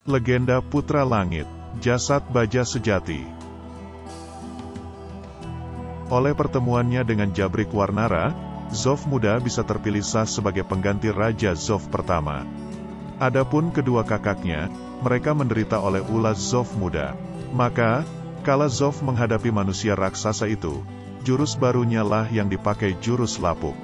Legenda Putra Langit, Jasad Baja Sejati. Oleh pertemuannya dengan Jabrik Warnara, Zof muda bisa terpilih sah sebagai pengganti Raja Zof pertama. Adapun kedua kakaknya, mereka menderita oleh ulah Zof muda. Maka, kala Zof menghadapi manusia raksasa itu, jurus barunya lah yang dipakai jurus lapuk.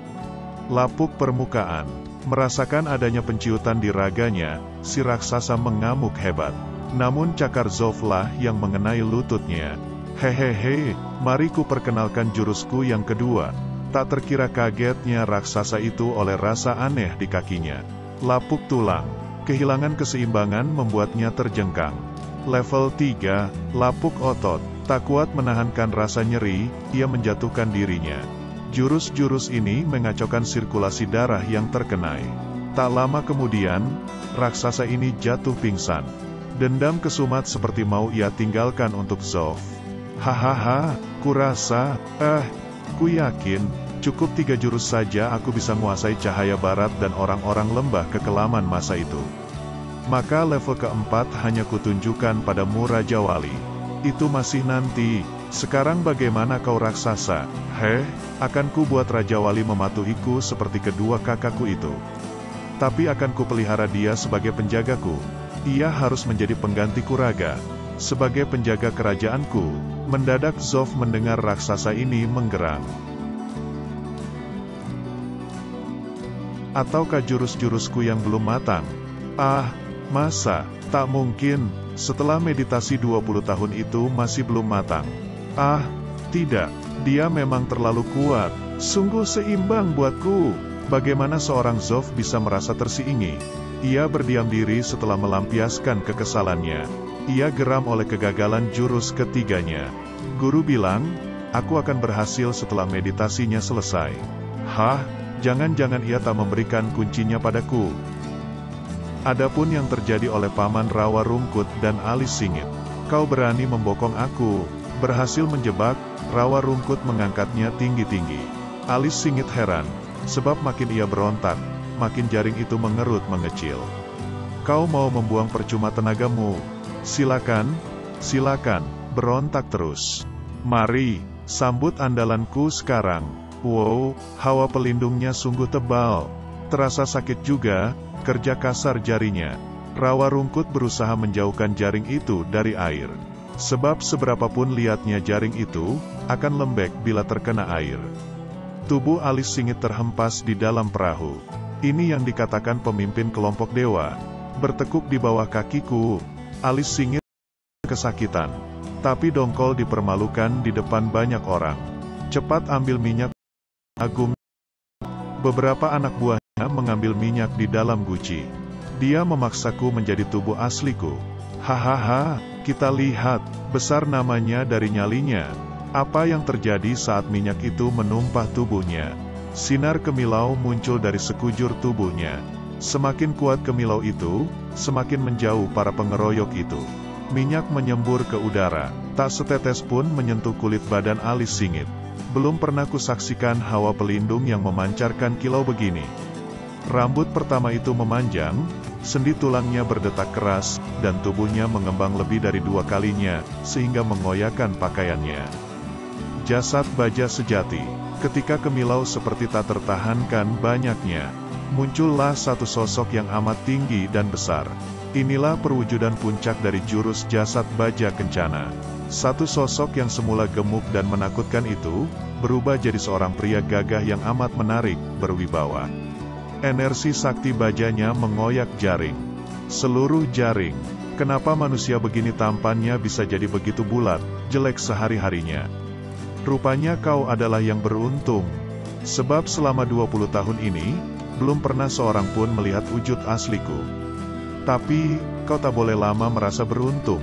Lapuk permukaan. Merasakan adanya penciutan di raganya, si raksasa mengamuk hebat. Namun cakar Zof lah yang mengenai lututnya. Hehehe, mari ku perkenalkan jurusku yang kedua. Tak terkira kagetnya raksasa itu oleh rasa aneh di kakinya. Lapuk tulang. Kehilangan keseimbangan membuatnya terjengkang. Level 3, lapuk otot. Tak kuat menahankan rasa nyeri, ia menjatuhkan dirinya. Jurus-jurus ini mengacaukan sirkulasi darah yang terkenai. Tak lama kemudian, raksasa ini jatuh pingsan. Dendam kesumat seperti mau ia tinggalkan untuk Zof. Hahaha, kurasa, ku yakin, cukup 3 jurus saja aku bisa menguasai cahaya barat dan orang-orang lembah kekelaman masa itu. Maka level keempat hanya kutunjukkan padamu Raja Wali. Itu masih nanti. Sekarang bagaimana kau raksasa? Akan ku buat Raja Wali mematuhiku seperti kedua kakakku itu. Tapi akan ku pelihara dia sebagai penjagaku. Ia harus menjadi penggantiku Raga. Sebagai penjaga kerajaanku. Mendadak Zof mendengar raksasa ini menggerang. Ataukah jurus-jurusku yang belum matang? Masa? Tak mungkin. Setelah meditasi 20 tahun itu masih belum matang. Tidak, dia memang terlalu kuat, sungguh seimbang buatku. Bagaimana seorang Zof bisa merasa tersiingi? Ia berdiam diri setelah melampiaskan kekesalannya. Ia geram oleh kegagalan jurus ketiganya. Guru bilang, aku akan berhasil setelah meditasinya selesai. Jangan-jangan ia tak memberikan kuncinya padaku. Adapun yang terjadi oleh Paman Rawa Rungkut dan Alis Singit. Kau berani membokong aku. Berhasil menjebak, Rawa Rungkut mengangkatnya tinggi-tinggi. Alis Singit heran, sebab makin ia berontak, makin jaring itu mengerut mengecil. Kau mau membuang percuma tenagamu? Silakan, berontak terus. Mari, sambut andalanku sekarang. Wow, hawa pelindungnya sungguh tebal. Terasa sakit juga, kerja kasar jarinya. Rawa Rungkut berusaha menjauhkan jaring itu dari air. Sebab seberapapun liatnya jaring itu, akan lembek bila terkena air. Tubuh Alis Singit terhempas di dalam perahu. Ini yang dikatakan pemimpin kelompok dewa. Bertekuk di bawah kakiku. Alis Singit kesakitan. Tapi dongkol dipermalukan di depan banyak orang. Cepat ambil minyak agung. Beberapa anak buahnya mengambil minyak di dalam guci. Dia memaksaku menjadi tubuh asliku. Hahaha, kita lihat, besar namanya dari nyalinya. Apa yang terjadi saat minyak itu menumpah tubuhnya? Sinar kemilau muncul dari sekujur tubuhnya. Semakin kuat kemilau itu, semakin menjauh para pengeroyok itu. Minyak menyembur ke udara, tak setetes pun menyentuh kulit badan Alis Singit. Belum pernah kusaksikan hawa pelindung yang memancarkan kilau begini. Rambut pertama itu memanjang, sendi tulangnya berdetak keras, dan tubuhnya mengembang lebih dari 2 kalinya, sehingga mengoyakkan pakaiannya. Jasad baja sejati. Ketika kemilau seperti tak tertahankan banyaknya, muncullah satu sosok yang amat tinggi dan besar. Inilah perwujudan puncak dari jurus jasad baja kencana. Satu sosok yang semula gemuk dan menakutkan itu, berubah jadi seorang pria gagah yang amat menarik, berwibawa. Energi sakti bajanya mengoyak jaring. Seluruh jaring. Kenapa manusia begini tampannya bisa jadi begitu bulat, jelek sehari-harinya? Rupanya kau adalah yang beruntung. Sebab selama 20 tahun ini, belum pernah seorang pun melihat wujud asliku. Tapi, kau tak boleh lama merasa beruntung.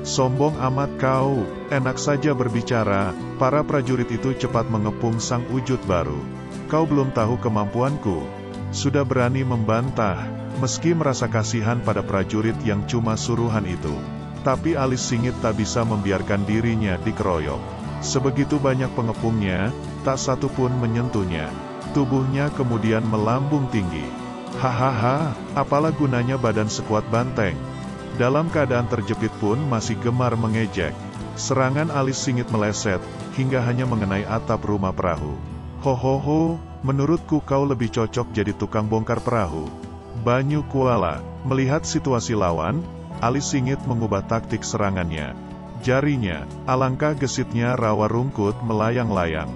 Sombong amat kau. Enak saja berbicara. Para prajurit itu cepat mengepung sang wujud baru. Kau belum tahu kemampuanku. Sudah berani membantah, meski merasa kasihan pada prajurit yang cuma suruhan itu. Tapi Alis Singit tak bisa membiarkan dirinya dikeroyok. Sebegitu banyak pengepungnya, tak satu pun menyentuhnya. Tubuhnya kemudian melambung tinggi. Hahaha, apalah gunanya badan sekuat banteng, Dalam keadaan terjepit pun masih gemar mengejek. Serangan alis singit meleset, hingga hanya mengenai atap rumah perahu. Hohoho, menurutku kau lebih cocok jadi tukang bongkar perahu. Banyu Kuala, melihat situasi lawan, alis singit mengubah taktik serangannya. Jarinya, alangkah gesitnya rawa rungkut melayang-layang.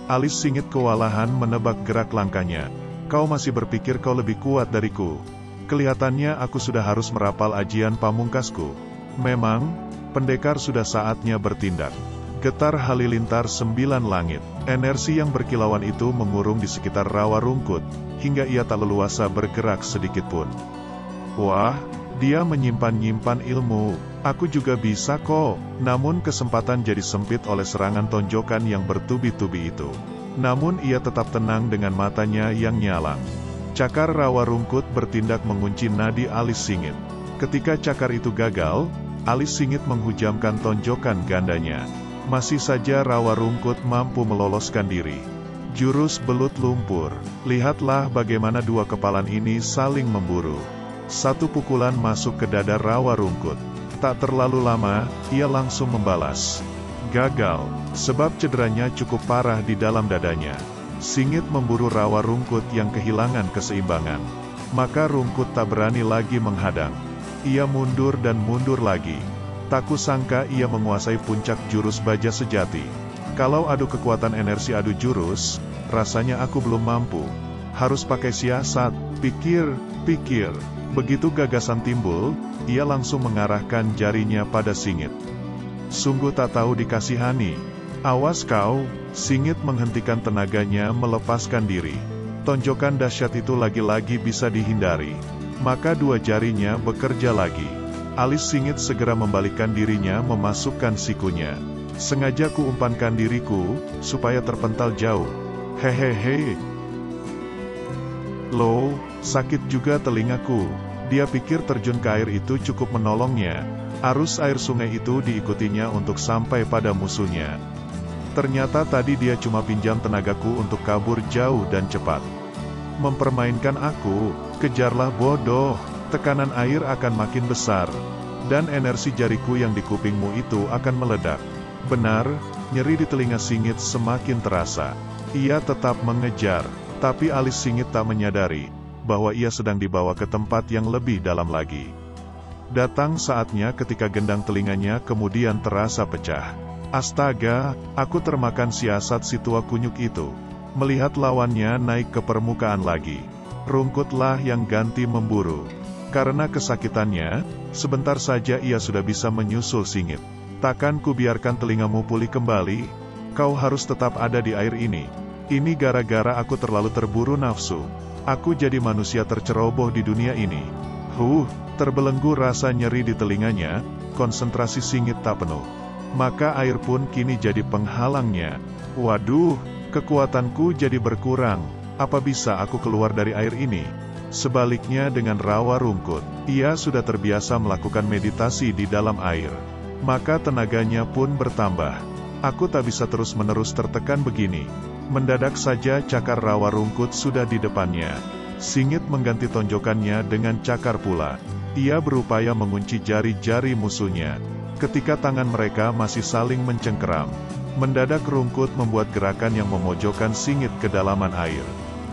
Alis singit kewalahan menebak gerak langkahnya. Kau masih berpikir kau lebih kuat dariku. Kelihatannya aku sudah harus merapal ajian pamungkasku. Memang, pendekar sudah saatnya bertindak. Getar halilintar 9 langit. Energi yang berkilauan itu mengurung di sekitar rawa rungkut, hingga ia tak leluasa bergerak sedikit pun. Wah, dia menyimpan-nyimpan ilmu. Aku juga bisa kok. Namun kesempatan jadi sempit oleh serangan tonjokan yang bertubi-tubi itu. Namun ia tetap tenang dengan matanya yang nyalang. Cakar rawa rungkut bertindak mengunci nadi alis singit. Ketika cakar itu gagal, alis singit menghujamkan tonjokan gandanya. Masih saja rawa rungkut mampu meloloskan diri. Jurus belut lumpur. Lihatlah bagaimana dua kepalan ini saling memburu. Satu pukulan masuk ke dada rawa rungkut. Tak terlalu lama, ia langsung membalas. Gagal, sebab cederanya cukup parah di dalam dadanya. Singit memburu rawa rungkut yang kehilangan keseimbangan. Maka rungkut tak berani lagi menghadang. Ia mundur dan mundur lagi. Tak kusangka ia menguasai puncak jurus baja sejati. Kalau adu kekuatan energi adu jurus, rasanya aku belum mampu. Harus pakai siasat, pikir. Begitu gagasan timbul, ia langsung mengarahkan jarinya pada singit. Sungguh tak tahu dikasihani. Awas kau, singit menghentikan tenaganya melepaskan diri. Tonjokan dahsyat itu lagi-lagi bisa dihindari. Maka dua jarinya bekerja lagi. Alis singit segera membalikkan dirinya memasukkan sikunya. Sengaja kuumpankan diriku, supaya terpental jauh. Hehehe. Loh, sakit juga telingaku. Dia pikir terjun ke air itu cukup menolongnya. Arus air sungai itu diikutinya untuk sampai pada musuhnya. Ternyata tadi dia cuma pinjam tenagaku untuk kabur jauh dan cepat. Mempermainkan aku, kejarlah bodoh. Tekanan air akan makin besar. Dan energi jariku yang di kupingmu itu akan meledak. Benar, nyeri di telinga singit semakin terasa. Ia tetap mengejar, tapi alis singit tak menyadari bahwa ia sedang dibawa ke tempat yang lebih dalam lagi. Datang saatnya ketika gendang telinganya kemudian terasa pecah. Astaga, aku termakan siasat si tua kunyuk itu. Melihat lawannya naik ke permukaan lagi. Rungkutlah yang ganti memburu. Karena kesakitannya, sebentar saja ia sudah bisa menyusul singit. Takkan kubiarkan telingamu pulih kembali. Kau harus tetap ada di air ini. Ini gara-gara aku terlalu terburu nafsu. Aku jadi manusia terceroboh di dunia ini. Terbelenggu rasa nyeri di telinganya, konsentrasi singit tak penuh. Maka air pun kini jadi penghalangnya. Waduh, kekuatanku jadi berkurang. Apa bisa aku keluar dari air ini? Sebaliknya dengan rawa rungkut, ia sudah terbiasa melakukan meditasi di dalam air. Maka tenaganya pun bertambah. Aku tak bisa terus-menerus tertekan begini. Mendadak saja cakar rawa rungkut sudah di depannya. Singit mengganti tonjokannya dengan cakar pula. Ia berupaya mengunci jari-jari musuhnya. Ketika tangan mereka masih saling mencengkeram, mendadak rungkut membuat gerakan yang memojokkan singit ke dalaman air.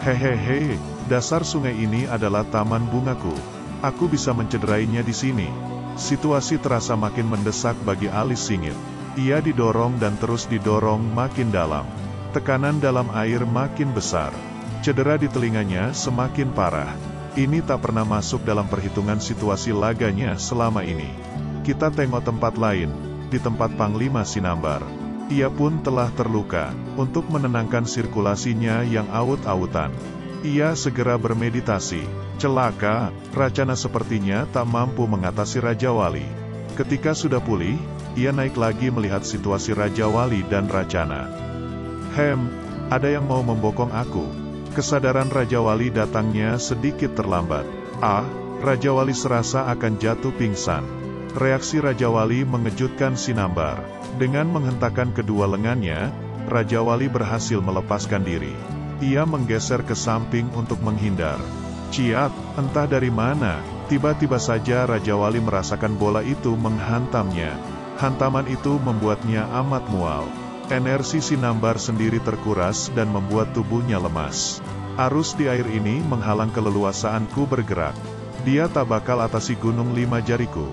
Hehehe, dasar sungai ini adalah taman bungaku. Aku bisa mencederainya di sini. Situasi terasa makin mendesak bagi alis singit. Ia didorong dan terus didorong makin dalam. Tekanan dalam air makin besar. Cedera di telinganya semakin parah. Ini tak pernah masuk dalam perhitungan situasi laganya selama ini. Kita tengok tempat lain, di tempat Panglima Sinambar. Ia pun telah terluka. Untuk menenangkan sirkulasinya yang aut-autan, ia segera bermeditasi. Celaka, Racana sepertinya tak mampu mengatasi Raja Wali. Ketika sudah pulih, ia naik lagi melihat situasi Raja Wali dan Racana. Ada yang mau membokong aku. Kesadaran Raja Wali datangnya sedikit terlambat. Raja Wali serasa akan jatuh pingsan. Reaksi Raja Wali mengejutkan Sinambar. Dengan menghentakkan kedua lengannya, Raja Wali berhasil melepaskan diri. Ia menggeser ke samping untuk menghindar. Ciat, entah dari mana, Tiba-tiba saja Raja Wali merasakan bola itu menghantamnya. Hantaman itu membuatnya amat mual. Energi Sinambar sendiri terkuras dan membuat tubuhnya lemas. Arus di air ini menghalang keleluasaanku bergerak. Dia tak bakal atasi gunung 5 jariku.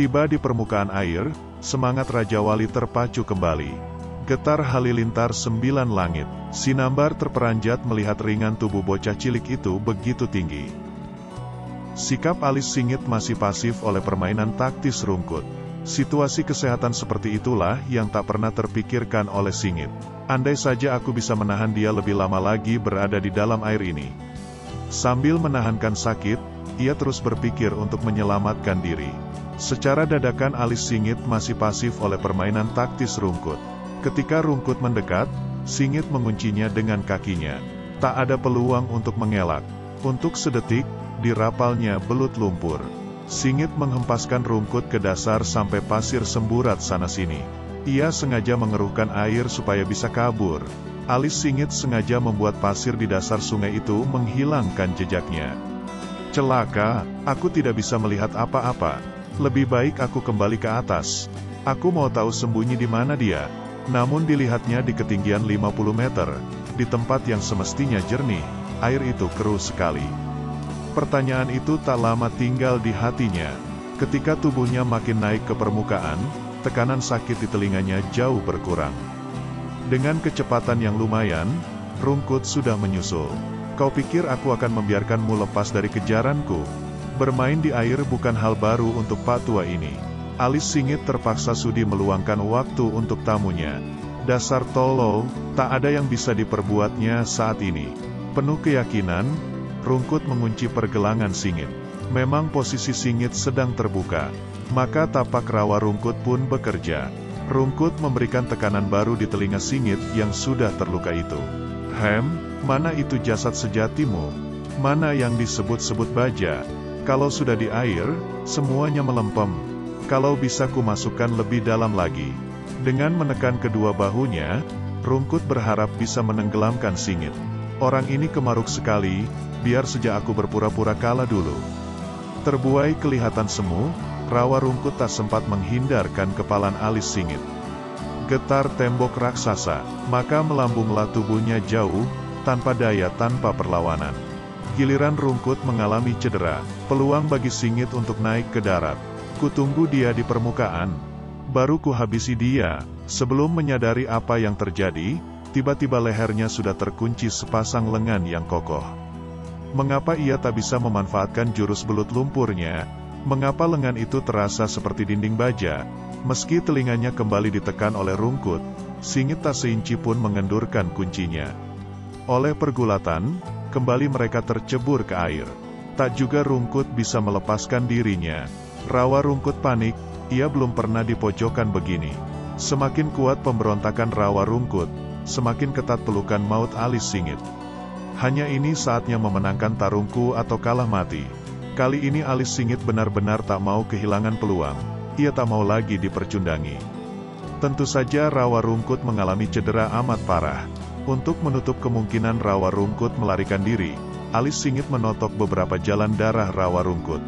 Tiba di permukaan air, semangat Raja Wali terpacu kembali. Getar halilintar 9 langit. Sinambar terperanjat melihat ringan tubuh bocah cilik itu begitu tinggi. Sikap alis singit masih pasif oleh permainan taktis Rungkut. Situasi kesehatan seperti itulah yang tak pernah terpikirkan oleh Singit. Andai saja aku bisa menahan dia lebih lama lagi berada di dalam air ini. Sambil menahankan sakit, ia terus berpikir untuk menyelamatkan diri. Secara dadakan alis Singit masih pasif oleh permainan taktis Rungkut. Ketika Rungkut mendekat, Singit menguncinya dengan kakinya. Tak ada peluang untuk mengelak. Untuk sedetik, dirapalnya belut lumpur. Singit menghempaskan Rungkut ke dasar sampai pasir semburat sana-sini. Ia sengaja mengeruhkan air supaya bisa kabur. Alis Singit sengaja membuat pasir di dasar sungai itu menghilangkan jejaknya. Celaka, aku tidak bisa melihat apa-apa. Lebih baik aku kembali ke atas. Aku mau tahu sembunyi di mana dia. Namun dilihatnya di ketinggian 50 meter, di tempat yang semestinya jernih, air itu keruh sekali. Pertanyaan itu tak lama tinggal di hatinya. Ketika tubuhnya makin naik ke permukaan, tekanan sakit di telinganya jauh berkurang. Dengan kecepatan yang lumayan, Rungkut sudah menyusul. Kau pikir aku akan membiarkanmu lepas dari kejaranku? Bermain di air bukan hal baru untuk Pak Tua ini. Alis Singit terpaksa sudi meluangkan waktu untuk tamunya. Dasar tolol, tak ada yang bisa diperbuatnya saat ini. Penuh keyakinan, Rungkut mengunci pergelangan Singit. Memang posisi Singit sedang terbuka. Maka tapak rawa Rungkut pun bekerja. Rungkut memberikan tekanan baru di telinga Singit yang sudah terluka itu. Mana itu jasad sejatimu? Mana yang disebut-sebut baja? Kalau sudah di air, semuanya melempem. Kalau bisa ku masukkan lebih dalam lagi. Dengan menekan kedua bahunya, Rungkut berharap bisa menenggelamkan Singit. Orang ini kemaruk sekali, biar sejak aku berpura-pura kalah dulu. Terbuai kelihatan semu, rawa Rungkut tak sempat menghindarkan kepalan alis Singit. Getar tembok raksasa, maka melambunglah tubuhnya jauh, tanpa daya tanpa perlawanan. Giliran Rungkut mengalami cedera, peluang bagi Singit untuk naik ke darat. Kutunggu dia di permukaan, baru ku habisi dia. Sebelum menyadari apa yang terjadi, tiba-tiba lehernya sudah terkunci sepasang lengan yang kokoh. Mengapa ia tak bisa memanfaatkan jurus belut lumpurnya? Mengapa lengan itu terasa seperti dinding baja? Meski telinganya kembali ditekan oleh Rungkut, Singit tak seinci pun mengendurkan kuncinya. Oleh pergulatan, kembali mereka tercebur ke air. Tak juga Rungkut bisa melepaskan dirinya. Rawa Rungkut panik, ia belum pernah di pojokan begini. Semakin kuat pemberontakan rawa Rungkut, semakin ketat pelukan maut alis Singit. Hanya ini saatnya memenangkan tarungku atau kalah mati. Kali ini alis Singit benar-benar tak mau kehilangan peluang. Ia tak mau lagi dipercundangi. Tentu saja rawa Rungkut mengalami cedera amat parah. Untuk menutup kemungkinan rawa Rungkut melarikan diri, alis Singit menotok beberapa jalan darah rawa Rungkut.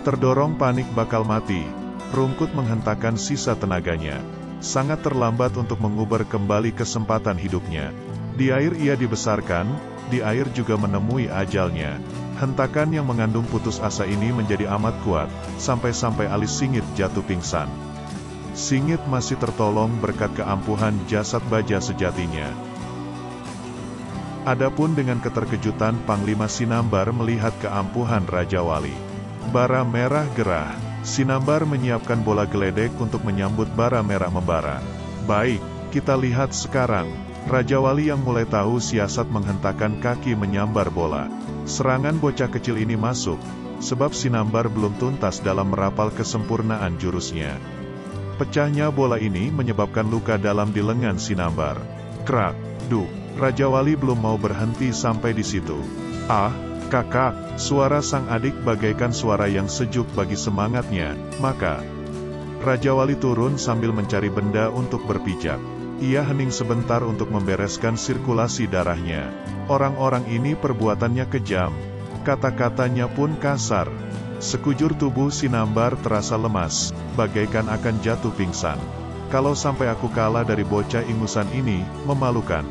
Terdorong panik bakal mati, Rungkut menghentakkan sisa tenaganya. Sangat terlambat untuk mengubur kembali kesempatan hidupnya. Di air ia dibesarkan, di air juga menemui ajalnya. Hentakan yang mengandung putus asa ini menjadi amat kuat, sampai-sampai alis Singit jatuh pingsan. Singit masih tertolong berkat keampuhan jasad baja sejatinya. Adapun dengan keterkejutan Panglima Sinambar melihat keampuhan Raja Wali. Bara merah gerah. Sinambar menyiapkan bola geledek untuk menyambut bara merah membara. Baik, kita lihat sekarang. Raja Wali yang mulai tahu siasat menghentakkan kaki menyambar bola. Serangan bocah kecil ini masuk, sebab Sinambar belum tuntas dalam merapal kesempurnaan jurusnya. Pecahnya bola ini menyebabkan luka dalam di lengan Sinambar. Krak, duk. Raja Wali belum mau berhenti sampai di situ. Ah, kakak, suara sang adik bagaikan suara yang sejuk bagi semangatnya. Maka, Raja Wali turun sambil mencari benda untuk berpijak. Ia hening sebentar untuk membereskan sirkulasi darahnya. Orang-orang ini perbuatannya kejam. Kata-katanya pun kasar. Sekujur tubuh Sinambar terasa lemas, bagaikan akan jatuh pingsan. Kalau sampai aku kalah dari bocah ingusan ini, memalukan.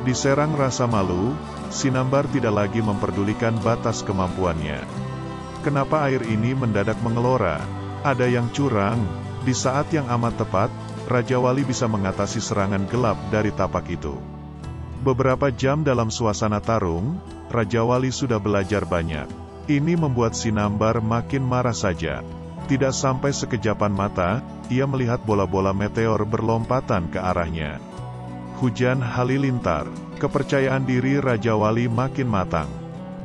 Diserang rasa malu, Sinambar tidak lagi memperdulikan batas kemampuannya. Kenapa air ini mendadak mengelora? Ada yang curang. Di saat yang amat tepat, Raja Wali bisa mengatasi serangan gelap dari tapak itu. Beberapa jam dalam suasana tarung, Raja Wali sudah belajar banyak. Ini membuat Sinambar makin marah saja. Tidak sampai sekejapan mata, ia melihat bola-bola meteor berlompatan ke arahnya. Hujan halilintar, kepercayaan diri Raja Wali makin matang.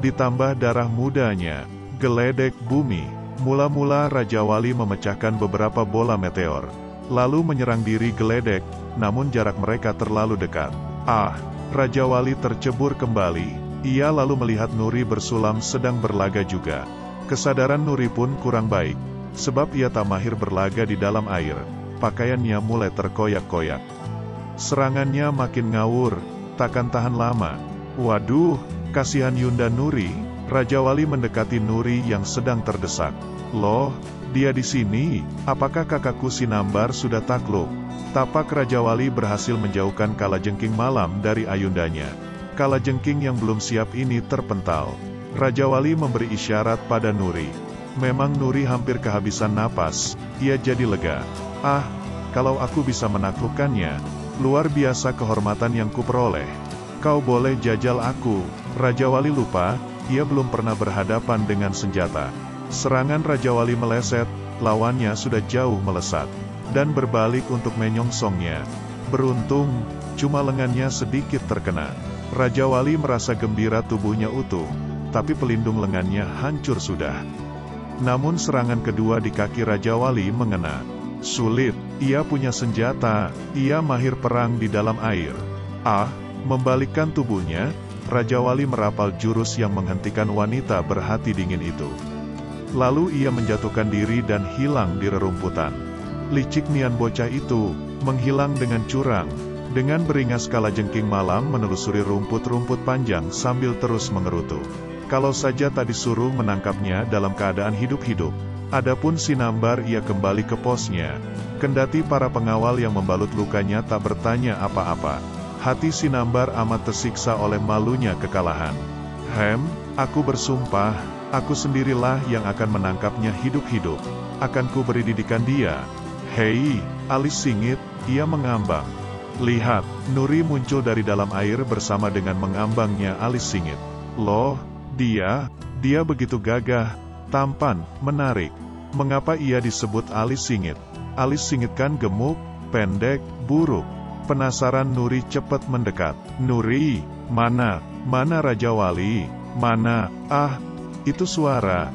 Ditambah darah mudanya, geledek bumi. Mula-mula Raja Wali memecahkan beberapa bola meteor, lalu menyerang diri geledek, namun jarak mereka terlalu dekat. Raja Wali tercebur kembali. Ia lalu melihat Nuri bersulam sedang berlaga juga. Kesadaran Nuri pun kurang baik, sebab ia tak mahir berlaga di dalam air. Pakaiannya mulai terkoyak-koyak. Serangannya makin ngawur, takkan tahan lama. Waduh, kasihan Yunda Nuri. Raja Wali mendekati Nuri yang sedang terdesak. Loh, dia di sini. Apakah kakakku Sinambar sudah takluk? Tapak Raja Wali berhasil menjauhkan kalajengking malam dari ayundanya. Kalajengking yang belum siap ini terpental. Raja Wali memberi isyarat pada Nuri. Memang Nuri hampir kehabisan napas. Ia jadi lega. Kalau aku bisa menaklukkannya, luar biasa kehormatan yang kuperoleh. Kau boleh jajal aku. Raja Wali lupa, ia belum pernah berhadapan dengan senjata. Serangan Raja Wali meleset, lawannya sudah jauh melesat, dan berbalik untuk menyongsongnya. Beruntung, cuma lengannya sedikit terkena. Raja Wali merasa gembira tubuhnya utuh, tapi pelindung lengannya hancur sudah. Namun serangan kedua di kaki Raja Wali mengena. Sulit, ia punya senjata, ia mahir perang di dalam air. Membalikkan tubuhnya, Raja Wali merapal jurus yang menghentikan wanita berhati dingin itu. Lalu ia menjatuhkan diri dan hilang di rerumputan. Licik nian bocah itu, menghilang dengan curang. Dengan beringas kalajengking malam menelusuri rumput-rumput panjang sambil terus mengerutu. Kalau saja tak disuruh menangkapnya dalam keadaan hidup-hidup. Adapun Sinambar ia kembali ke posnya. Kendati para pengawal yang membalut lukanya tak bertanya apa-apa. Hati Sinambar amat tersiksa oleh malunya kekalahan. Aku bersumpah, aku sendirilah yang akan menangkapnya hidup-hidup. Akan ku beri didikan dia. Hei, alis singit, ia mengambang. Lihat, Nuri muncul dari dalam air bersama dengan mengambangnya alis singit. Loh, dia begitu gagah, tampan, menarik. Mengapa ia disebut alis singit? Alis singit kan gemuk, pendek, buruk. Penasaran Nuri cepat mendekat. Nuri, mana Raja Wali? Mana? Itu suara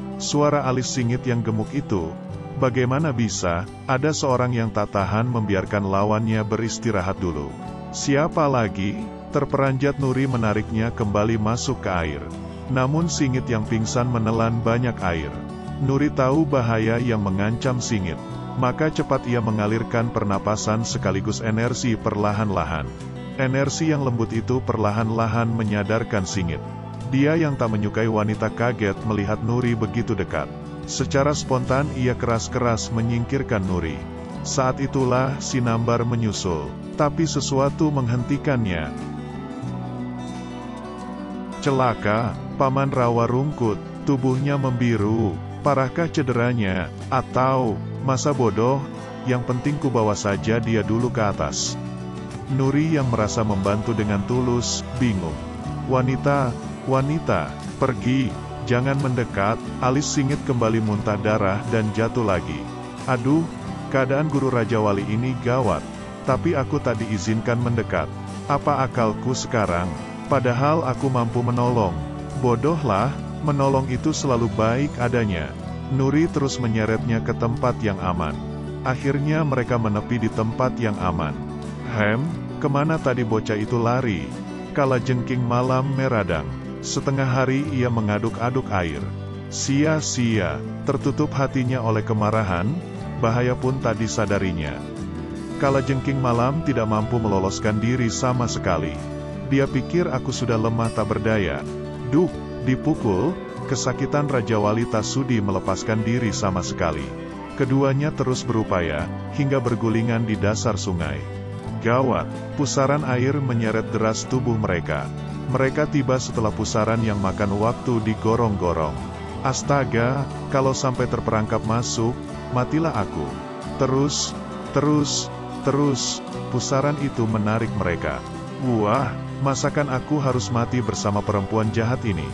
alis singit yang gemuk itu. Bagaimana bisa, ada seorang yang tak tahan membiarkan lawannya beristirahat dulu. Siapa lagi? Terperanjat Nuri menariknya kembali masuk ke air. Namun singit yang pingsan menelan banyak air. Nuri tahu bahaya yang mengancam singit. Maka cepat ia mengalirkan pernapasan sekaligus energi perlahan-lahan. Energi yang lembut itu perlahan-lahan menyadarkan singit. Dia yang tak menyukai wanita kaget melihat Nuri begitu dekat. Secara spontan ia keras-keras menyingkirkan Nuri. Saat itulah Sinambar menyusul, tapi sesuatu menghentikannya. Celaka, Paman Rawa Rungkut, tubuhnya membiru. Parahkah cederanya? Atau, masa bodoh, yang penting ku bawa saja dia dulu ke atas. Nuri yang merasa membantu dengan tulus, bingung. Wanita, pergi, jangan mendekat. Alis singit kembali muntah darah dan jatuh lagi. Aduh, keadaan guru Raja Wali ini gawat. Tapi aku tak diizinkan mendekat. Apa akalku sekarang? Padahal aku mampu menolong. Bodohlah. Menolong itu selalu baik adanya. Nuri terus menyeretnya ke tempat yang aman. Akhirnya mereka menepi di tempat yang aman. Kemana tadi bocah itu lari? Kalajengking malam meradang. Setengah hari ia mengaduk-aduk air. Sia-sia, tertutup hatinya oleh kemarahan, bahaya pun tak disadarinya. Kalajengking malam tidak mampu meloloskan diri sama sekali. Dia pikir aku sudah lemah tak berdaya. Duk! Dipukul, Kesakitan Raja Wali tak sudi melepaskan diri sama sekali. Keduanya terus berupaya, hingga bergulingan di dasar sungai. Gawat, pusaran air menyeret deras tubuh mereka. Mereka tiba setelah pusaran yang makan waktu digorong-gorong. Astaga, kalau sampai terperangkap masuk, matilah aku. Terus, pusaran itu menarik mereka. Wah, masakan aku harus mati bersama perempuan jahat ini.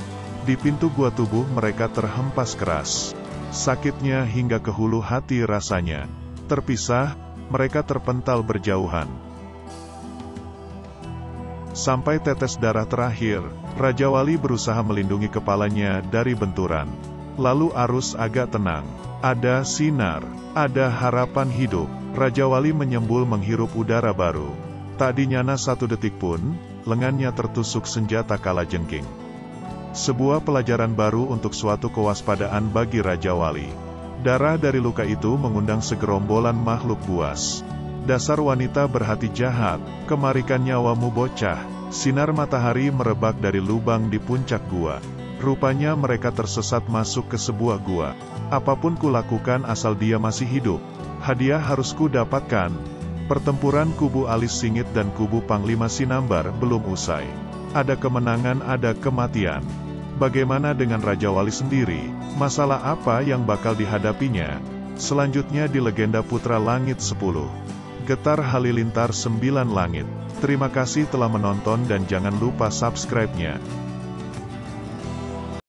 Di pintu gua tubuh mereka terhempas keras. Sakitnya hingga ke hulu hati rasanya. Terpisah, mereka terpental berjauhan. Sampai tetes darah terakhir, Raja Wali berusaha melindungi kepalanya dari benturan. Lalu arus agak tenang. Ada sinar, ada harapan hidup. Raja Wali menyembul menghirup udara baru. Tak dinyana 1 detik pun, lengannya tertusuk senjata kalajengking. Sebuah pelajaran baru untuk suatu kewaspadaan bagi Raja Wali. Darah dari luka itu mengundang segerombolan makhluk buas. Dasar wanita berhati jahat, kemarikan nyawamu bocah. Sinar matahari merebak dari lubang di puncak gua. Rupanya mereka tersesat masuk ke sebuah gua. Apapun kulakukan asal dia masih hidup, hadiah harus ku dapatkan. Pertempuran kubu Alis Singit dan kubu Panglima Sinambar belum usai. Ada kemenangan, ada kematian. Bagaimana dengan Raja Wali sendiri? Masalah apa yang bakal dihadapinya? Selanjutnya di Legenda Putra Langit 10. Getar Halilintar 9 Langit. Terima kasih telah menonton dan jangan lupa subscribe-nya.